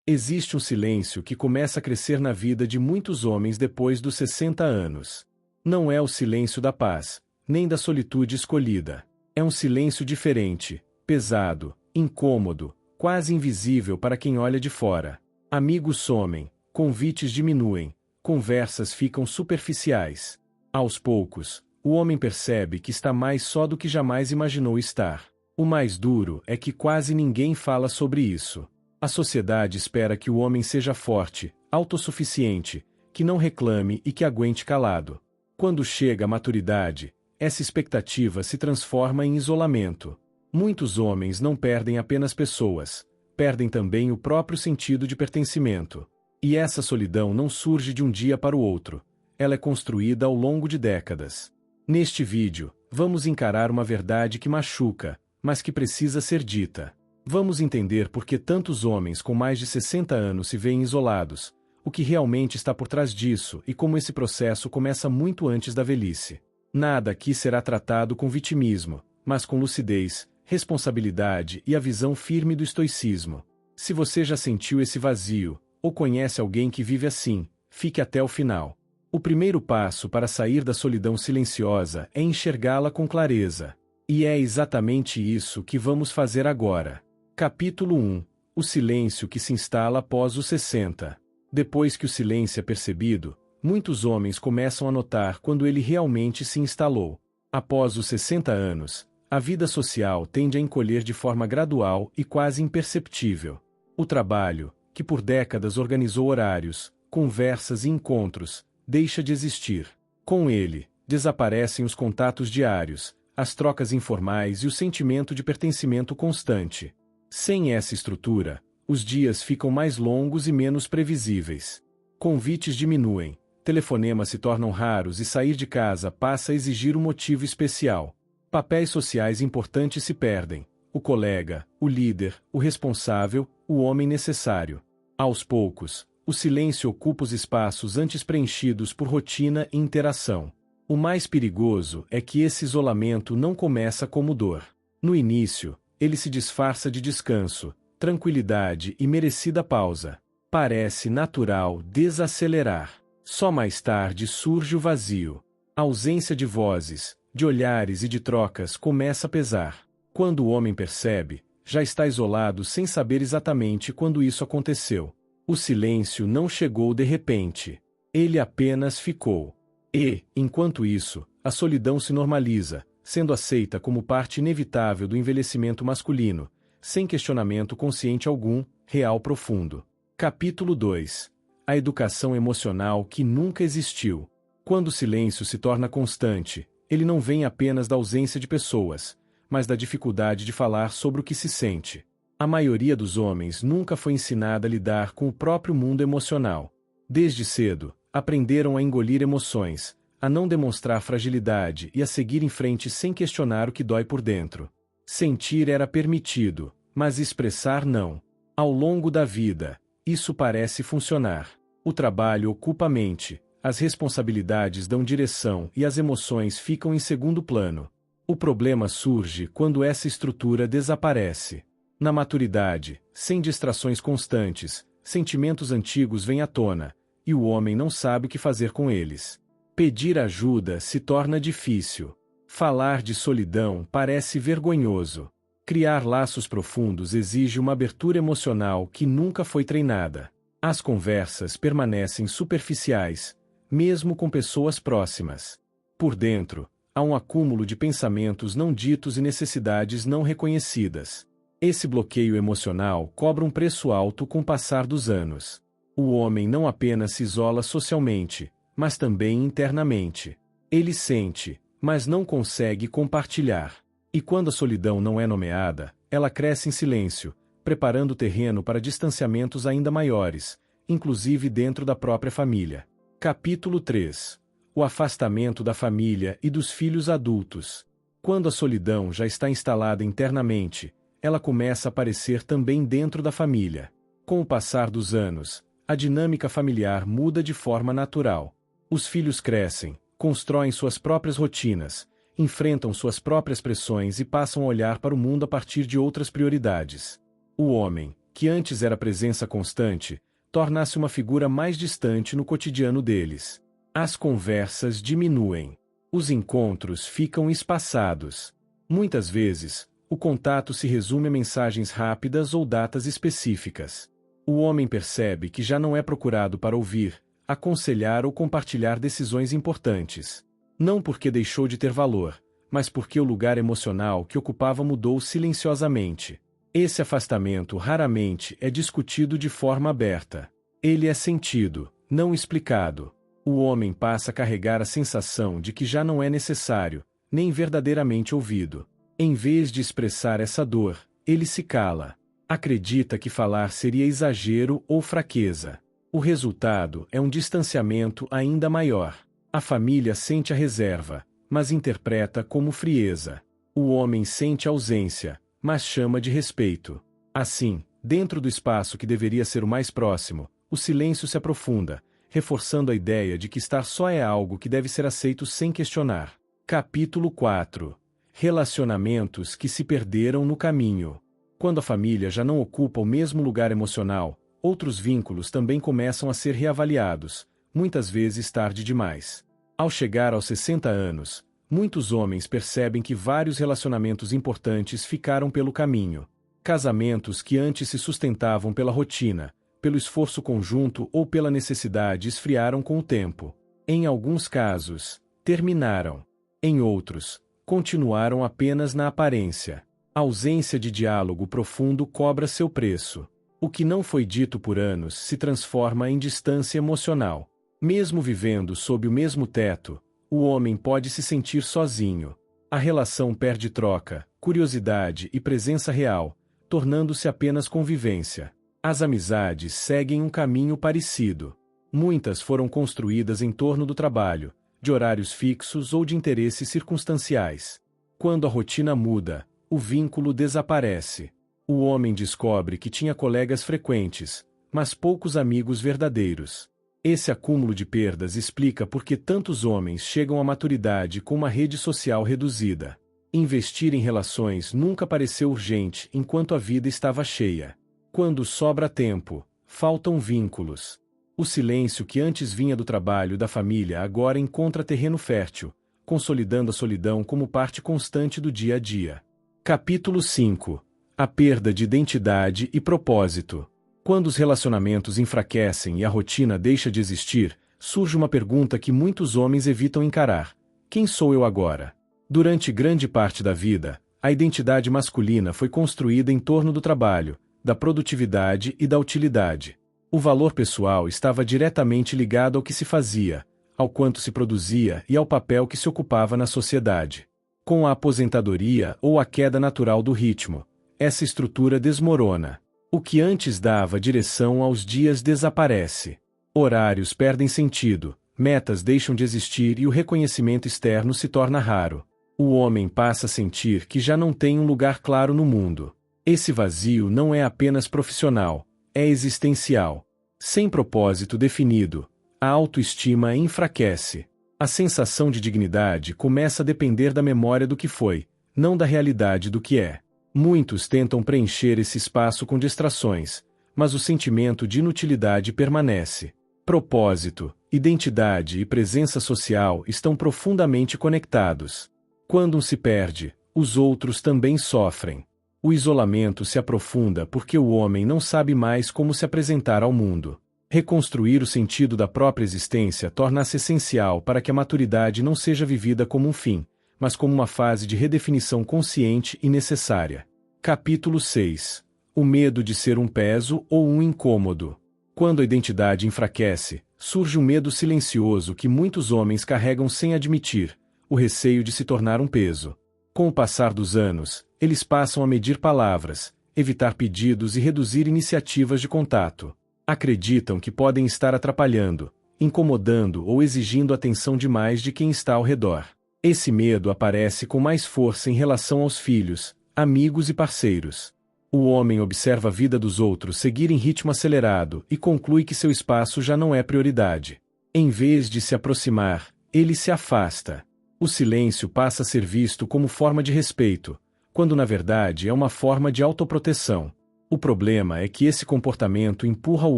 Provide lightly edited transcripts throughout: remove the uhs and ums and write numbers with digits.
Existe um silêncio que começa a crescer na vida de muitos homens depois dos 60 anos. Não é o silêncio da paz, nem da solitude escolhida. É um silêncio diferente, pesado, incômodo, quase invisível para quem olha de fora. Amigos somem, convites diminuem, conversas ficam superficiais. Aos poucos, o homem percebe que está mais só do que jamais imaginou estar. O mais duro é que quase ninguém fala sobre isso. A sociedade espera que o homem seja forte, autossuficiente, que não reclame e que aguente calado. Quando chega a maturidade, essa expectativa se transforma em isolamento. Muitos homens não perdem apenas pessoas, perdem também o próprio sentido de pertencimento. E essa solidão não surge de um dia para o outro, ela é construída ao longo de décadas. Neste vídeo, vamos encarar uma verdade que machuca, mas que precisa ser dita. Vamos entender por que tantos homens com mais de 60 anos se veem isolados, o que realmente está por trás disso e como esse processo começa muito antes da velhice. Nada aqui será tratado com vitimismo, mas com lucidez, responsabilidade e a visão firme do estoicismo. Se você já sentiu esse vazio, ou conhece alguém que vive assim, fique até o final. O primeiro passo para sair da solidão silenciosa é enxergá-la com clareza. E é exatamente isso que vamos fazer agora. Capítulo 1. O silêncio que se instala após os 60. Depois que o silêncio é percebido, muitos homens começam a notar quando ele realmente se instalou. Após os 60 anos, a vida social tende a encolher de forma gradual e quase imperceptível. O trabalho, que por décadas organizou horários, conversas e encontros, deixa de existir. Com ele, desaparecem os contatos diários, as trocas informais e o sentimento de pertencimento constante. Sem essa estrutura, os dias ficam mais longos e menos previsíveis. Convites diminuem, telefonemas se tornam raros e sair de casa passa a exigir um motivo especial. Papéis sociais importantes se perdem: o colega, o líder, o responsável, o homem necessário. Aos poucos, o silêncio ocupa os espaços antes preenchidos por rotina e interação. O mais perigoso é que esse isolamento não começa como dor. No início, ele se disfarça de descanso, tranquilidade e merecida pausa. Parece natural desacelerar. Só mais tarde surge o vazio. A ausência de vozes, de olhares e de trocas começa a pesar. Quando o homem percebe, já está isolado sem saber exatamente quando isso aconteceu. O silêncio não chegou de repente. Ele apenas ficou. E, enquanto isso, a solidão se normaliza, sendo aceita como parte inevitável do envelhecimento masculino, sem questionamento consciente algum, real profundo. Capítulo 2. A educação emocional que nunca existiu. Quando o silêncio se torna constante, ele não vem apenas da ausência de pessoas, mas da dificuldade de falar sobre o que se sente. A maioria dos homens nunca foi ensinada a lidar com o próprio mundo emocional. Desde cedo, aprenderam a engolir emoções, a não demonstrar fragilidade e a seguir em frente sem questionar o que dói por dentro. Sentir era permitido, mas expressar não. Ao longo da vida, isso parece funcionar. O trabalho ocupa a mente, as responsabilidades dão direção e as emoções ficam em segundo plano. O problema surge quando essa estrutura desaparece. Na maturidade, sem distrações constantes, sentimentos antigos vêm à tona, e o homem não sabe o que fazer com eles. Pedir ajuda se torna difícil. Falar de solidão parece vergonhoso. Criar laços profundos exige uma abertura emocional que nunca foi treinada. As conversas permanecem superficiais, mesmo com pessoas próximas. Por dentro, há um acúmulo de pensamentos não ditos e necessidades não reconhecidas. Esse bloqueio emocional cobra um preço alto com o passar dos anos. O homem não apenas se isola socialmente, mas também internamente. Ele sente, mas não consegue compartilhar. E quando a solidão não é nomeada, ela cresce em silêncio, preparando o terreno para distanciamentos ainda maiores, inclusive dentro da própria família. Capítulo 3. O afastamento da família e dos filhos adultos. Quando a solidão já está instalada internamente, ela começa a aparecer também dentro da família. Com o passar dos anos, a dinâmica familiar muda de forma natural. Os filhos crescem, constroem suas próprias rotinas, enfrentam suas próprias pressões e passam a olhar para o mundo a partir de outras prioridades. O homem, que antes era presença constante, torna-se uma figura mais distante no cotidiano deles. As conversas diminuem. Os encontros ficam espaçados. Muitas vezes, o contato se resume a mensagens rápidas ou datas específicas. O homem percebe que já não é procurado para ouvir, aconselhar ou compartilhar decisões importantes. Não porque deixou de ter valor, mas porque o lugar emocional que ocupava mudou silenciosamente. Esse afastamento raramente é discutido de forma aberta. Ele é sentido, não explicado. O homem passa a carregar a sensação de que já não é necessário, nem verdadeiramente ouvido. Em vez de expressar essa dor, ele se cala. Acredita que falar seria exagero ou fraqueza. O resultado é um distanciamento ainda maior. A família sente a reserva, mas interpreta como frieza. O homem sente ausência, mas chama de respeito. Assim, dentro do espaço que deveria ser o mais próximo, o silêncio se aprofunda, reforçando a ideia de que estar só é algo que deve ser aceito sem questionar. Capítulo 4. Relacionamentos que se perderam no caminho. Quando a família já não ocupa o mesmo lugar emocional, outros vínculos também começam a ser reavaliados, muitas vezes tarde demais. Ao chegar aos 60 anos, muitos homens percebem que vários relacionamentos importantes ficaram pelo caminho. Casamentos que antes se sustentavam pela rotina, pelo esforço conjunto ou pela necessidade esfriaram com o tempo. Em alguns casos, terminaram. Em outros, continuaram apenas na aparência. A ausência de diálogo profundo cobra seu preço. O que não foi dito por anos se transforma em distância emocional. Mesmo vivendo sob o mesmo teto, o homem pode se sentir sozinho. A relação perde troca, curiosidade e presença real, tornando-se apenas convivência. As amizades seguem um caminho parecido. Muitas foram construídas em torno do trabalho, de horários fixos ou de interesses circunstanciais. Quando a rotina muda, o vínculo desaparece. O homem descobre que tinha colegas frequentes, mas poucos amigos verdadeiros. Esse acúmulo de perdas explica por que tantos homens chegam à maturidade com uma rede social reduzida. Investir em relações nunca pareceu urgente enquanto a vida estava cheia. Quando sobra tempo, faltam vínculos. O silêncio que antes vinha do trabalho e da família agora encontra terreno fértil, consolidando a solidão como parte constante do dia a dia. Capítulo 5. A perda de identidade e propósito. Quando os relacionamentos enfraquecem e a rotina deixa de existir, surge uma pergunta que muitos homens evitam encarar: quem sou eu agora? Durante grande parte da vida, a identidade masculina foi construída em torno do trabalho, da produtividade e da utilidade. O valor pessoal estava diretamente ligado ao que se fazia, ao quanto se produzia e ao papel que se ocupava na sociedade. Com a aposentadoria ou a queda natural do ritmo, essa estrutura desmorona. O que antes dava direção aos dias desaparece. Horários perdem sentido, metas deixam de existir e o reconhecimento externo se torna raro. O homem passa a sentir que já não tem um lugar claro no mundo. Esse vazio não é apenas profissional, é existencial. Sem propósito definido, a autoestima enfraquece. A sensação de dignidade começa a depender da memória do que foi, não da realidade do que é. Muitos tentam preencher esse espaço com distrações, mas o sentimento de inutilidade permanece. Propósito, identidade e presença social estão profundamente conectados. Quando um se perde, os outros também sofrem. O isolamento se aprofunda porque o homem não sabe mais como se apresentar ao mundo. Reconstruir o sentido da própria existência torna-se essencial para que a maturidade não seja vivida como um fim, mas como uma fase de redefinição consciente e necessária. Capítulo 6. O medo de ser um peso ou um incômodo. Quando a identidade enfraquece, surge um medo silencioso que muitos homens carregam sem admitir, o receio de se tornar um peso. Com o passar dos anos, eles passam a medir palavras, evitar pedidos e reduzir iniciativas de contato. Acreditam que podem estar atrapalhando, incomodando ou exigindo atenção demais de quem está ao redor. Esse medo aparece com mais força em relação aos filhos, amigos e parceiros. O homem observa a vida dos outros seguir em ritmo acelerado e conclui que seu espaço já não é prioridade. Em vez de se aproximar, ele se afasta. O silêncio passa a ser visto como forma de respeito, quando na verdade é uma forma de autoproteção. O problema é que esse comportamento empurra o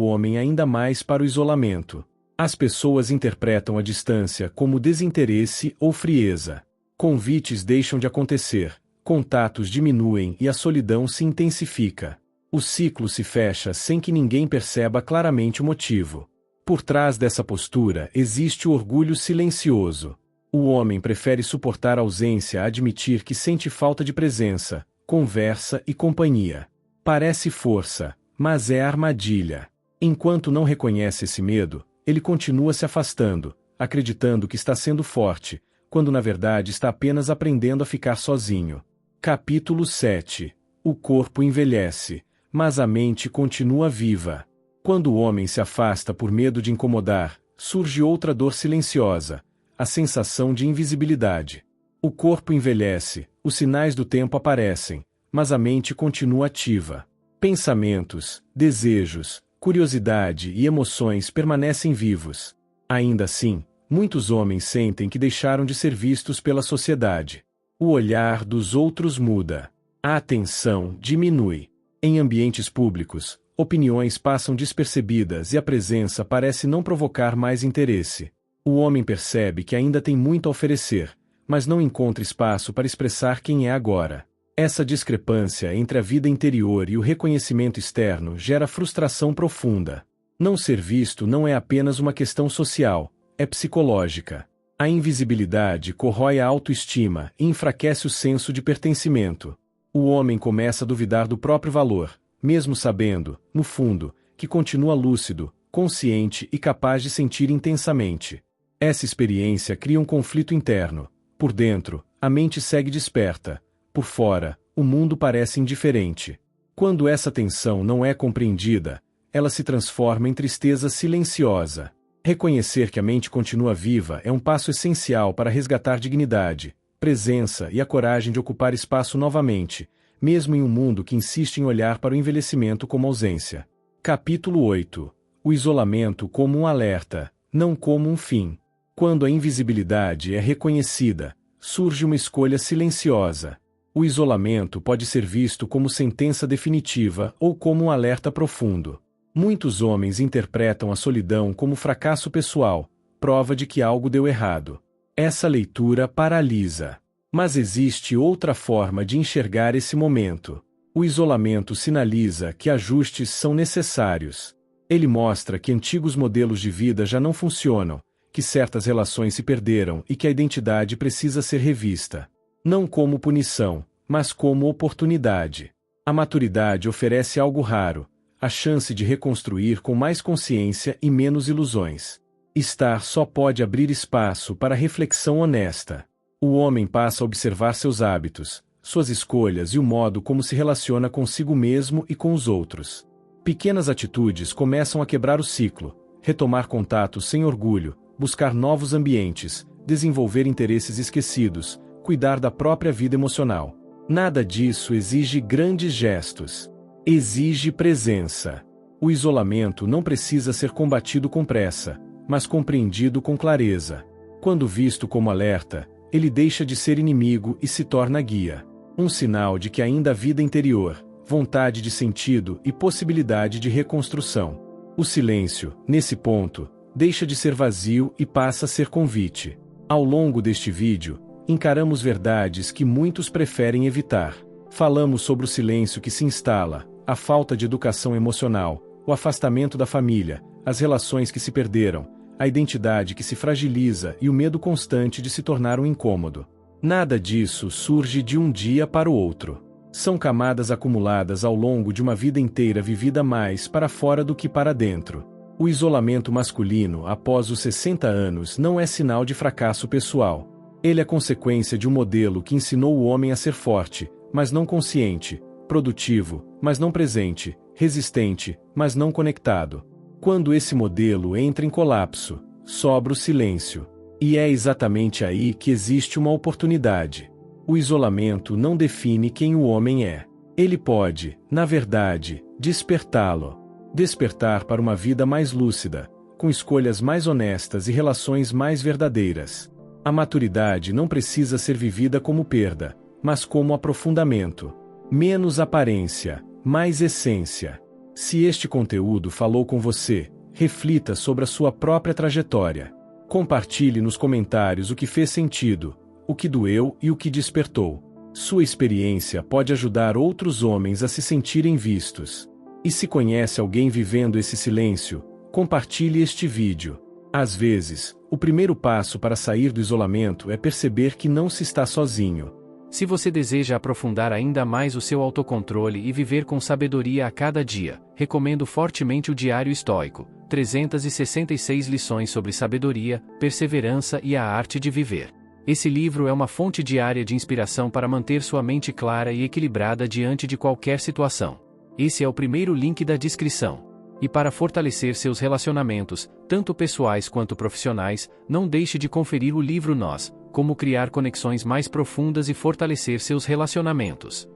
homem ainda mais para o isolamento. As pessoas interpretam a distância como desinteresse ou frieza. Convites deixam de acontecer, contatos diminuem e a solidão se intensifica. O ciclo se fecha sem que ninguém perceba claramente o motivo. Por trás dessa postura existe o orgulho silencioso. O homem prefere suportar a ausência a admitir que sente falta de presença, conversa e companhia. Parece força, mas é armadilha. Enquanto não reconhece esse medo, ele continua se afastando, acreditando que está sendo forte, quando na verdade está apenas aprendendo a ficar sozinho. Capítulo 7. O corpo envelhece, mas a mente continua viva. Quando o homem se afasta por medo de incomodar, surge outra dor silenciosa, a sensação de invisibilidade. O corpo envelhece, os sinais do tempo aparecem, mas a mente continua ativa. Pensamentos, desejos, curiosidade e emoções permanecem vivos. Ainda assim, muitos homens sentem que deixaram de ser vistos pela sociedade. O olhar dos outros muda. A atenção diminui. Em ambientes públicos, opiniões passam despercebidas e a presença parece não provocar mais interesse. O homem percebe que ainda tem muito a oferecer, mas não encontra espaço para expressar quem é agora. Essa discrepância entre a vida interior e o reconhecimento externo gera frustração profunda. Não ser visto não é apenas uma questão social, é psicológica. A invisibilidade corrói a autoestima e enfraquece o senso de pertencimento. O homem começa a duvidar do próprio valor, mesmo sabendo, no fundo, que continua lúcido, consciente e capaz de sentir intensamente. Essa experiência cria um conflito interno. Por dentro, a mente segue desperta. Por fora, o mundo parece indiferente. Quando essa tensão não é compreendida, ela se transforma em tristeza silenciosa. Reconhecer que a mente continua viva é um passo essencial para resgatar dignidade, presença e a coragem de ocupar espaço novamente, mesmo em um mundo que insiste em olhar para o envelhecimento como ausência. Capítulo 8. O isolamento como um alerta, não como um fim. Quando a invisibilidade é reconhecida, surge uma escolha silenciosa. O isolamento pode ser visto como sentença definitiva ou como um alerta profundo. Muitos homens interpretam a solidão como fracasso pessoal, prova de que algo deu errado. Essa leitura paralisa. Mas existe outra forma de enxergar esse momento. O isolamento sinaliza que ajustes são necessários. Ele mostra que antigos modelos de vida já não funcionam, que certas relações se perderam e que a identidade precisa ser revista. Não como punição, mas como oportunidade. A maturidade oferece algo raro, a chance de reconstruir com mais consciência e menos ilusões. Estar só pode abrir espaço para reflexão honesta. O homem passa a observar seus hábitos, suas escolhas e o modo como se relaciona consigo mesmo e com os outros. Pequenas atitudes começam a quebrar o ciclo, retomar contatos sem orgulho, buscar novos ambientes, desenvolver interesses esquecidos, cuidar da própria vida emocional. Nada disso exige grandes gestos. Exige presença. O isolamento não precisa ser combatido com pressa, mas compreendido com clareza. Quando visto como alerta, ele deixa de ser inimigo e se torna guia. Um sinal de que ainda há vida interior, vontade de sentido e possibilidade de reconstrução. O silêncio, nesse ponto, deixa de ser vazio e passa a ser convite. Ao longo deste vídeo, encaramos verdades que muitos preferem evitar. Falamos sobre o silêncio que se instala, a falta de educação emocional, o afastamento da família, as relações que se perderam, a identidade que se fragiliza e o medo constante de se tornar um incômodo. Nada disso surge de um dia para o outro. São camadas acumuladas ao longo de uma vida inteira vivida mais para fora do que para dentro. O isolamento masculino após os 60 anos não é sinal de fracasso pessoal. Ele é consequência de um modelo que ensinou o homem a ser forte, mas não consciente, produtivo, mas não presente, resistente, mas não conectado. Quando esse modelo entra em colapso, sobra o silêncio. E é exatamente aí que existe uma oportunidade. O isolamento não define quem o homem é. Ele pode, na verdade, despertá-lo. Despertar para uma vida mais lúcida, com escolhas mais honestas e relações mais verdadeiras. A maturidade não precisa ser vivida como perda, mas como aprofundamento. Menos aparência, mais essência. Se este conteúdo falou com você, reflita sobre a sua própria trajetória. Compartilhe nos comentários o que fez sentido, o que doeu e o que despertou. Sua experiência pode ajudar outros homens a se sentirem vistos. E se conhece alguém vivendo esse silêncio, compartilhe este vídeo. Às vezes, o primeiro passo para sair do isolamento é perceber que não se está sozinho. Se você deseja aprofundar ainda mais o seu autocontrole e viver com sabedoria a cada dia, recomendo fortemente o Diário Estoico, 366 lições sobre sabedoria, perseverança e a arte de viver. Esse livro é uma fonte diária de inspiração para manter sua mente clara e equilibrada diante de qualquer situação. Esse é o primeiro link da descrição. E para fortalecer seus relacionamentos, tanto pessoais quanto profissionais, não deixe de conferir o livro Nós, Como Criar Conexões Mais Profundas e Fortalecer Seus Relacionamentos.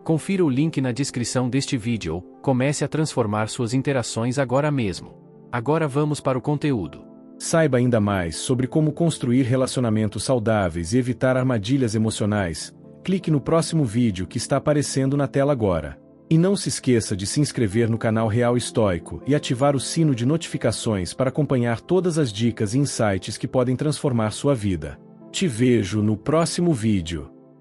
Confira o link na descrição deste vídeo ou comece a transformar suas interações agora mesmo. Agora vamos para o conteúdo. Saiba ainda mais sobre como construir relacionamentos saudáveis e evitar armadilhas emocionais. Clique no próximo vídeo que está aparecendo na tela agora. E não se esqueça de se inscrever no canal Real Estoico e ativar o sino de notificações para acompanhar todas as dicas e insights que podem transformar sua vida. Te vejo no próximo vídeo.